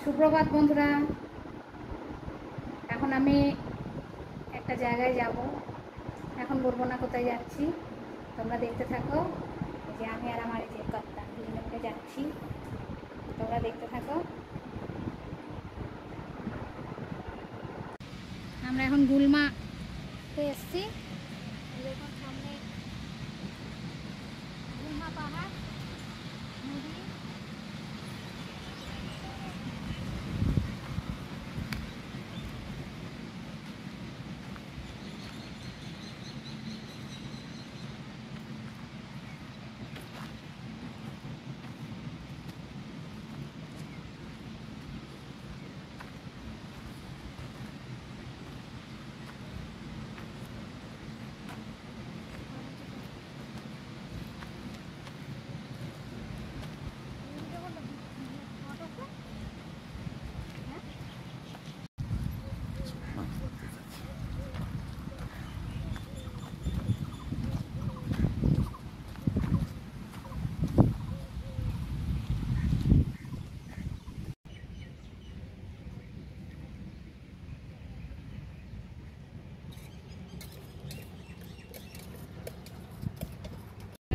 সুপ্রভাত বন্ধুরা, এখন আমি একটা জায়গায় যাব। এখন বলবো না কোথায় যাচ্ছি, তোমরা দেখতে থাকো। যে আমি আর আমার যে কর্তা দুজনে যাচ্ছি, তোমরা দেখতে থাকো। আমরা এখন গুলমাতে এসছি। দেখুন সামনে গুলমা পাহাড়, নদী।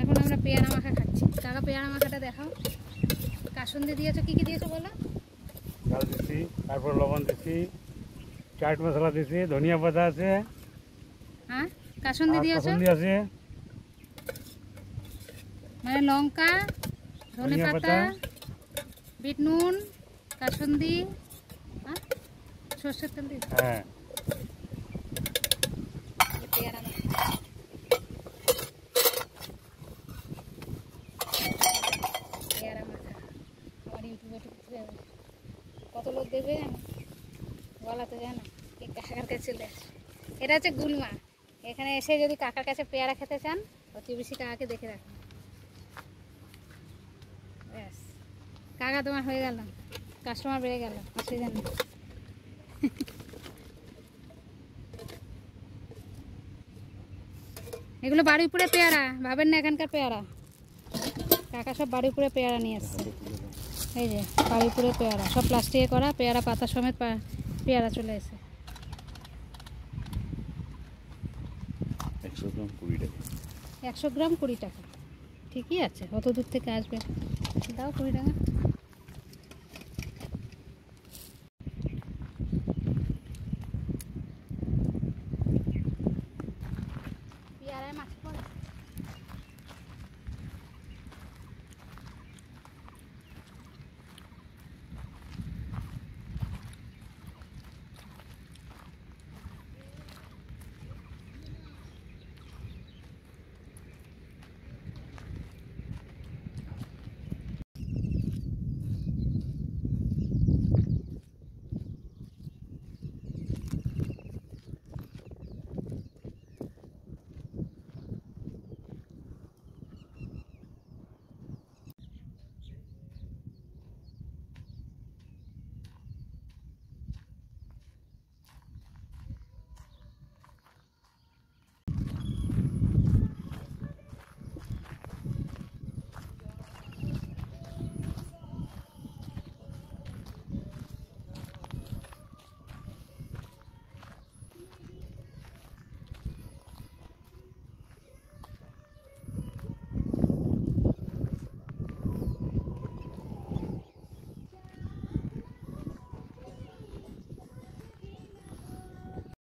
এখন আমরা পেয়ারা মাখা খাচ্ছি। কাকা পেয়ারা মাখাটা দেখাও। কাসুন্দি দিয়েছো, কি কি দিয়েছো বলো? ডাল দিচ্ছি, তারপর লবণ দিচ্ছি, চাট মশলা দিচ্ছি, ধনিয়া পাতা আছে, হ্যাঁ কাসুন্দি দিয়েছো কাসুন্দি আছে, মানে লঙ্কা, ধনে পাতা, বিট নুন, কাসুন্দি, হ্যাঁ সর্ষের তেল দিয়েছো। হ্যাঁ পেয়ারা মাখা, পেয়ারা মাখা আমার ইউটিউবে কত লোক দেখবে জানো, বলা তো জানো। এই কাকার কাছে চলে আসে। এটা হচ্ছে গুলমা। এখানে এসে যদি কাকার কাছে পেয়ারা খেতে চান, অতি বেশি কাকাকে দেখে রাখুন। ব্যাস, কাকা তোমার হয়ে গেল, কাস্টমার বেড়ে গেল, অসুবিধা নেই। এগুলো বারুইপুরে পেয়ারা, ভাবেন না এখানকার পেয়ারা। কাকা সব বারুইপুরে পেয়ারা নিয়ে আসছে। এই যে বারুইপুরে পেয়ারা, সব প্লাস্টিকে করা, পেয়ারা পাতা সমেত পেয়ারা চলে এসে। 100 গ্রাম 20 টাকা। 100 গ্রাম 20 টাকা, ঠিকই আছে। অত দূর থেকে আসবে, দাও 20 টাকা।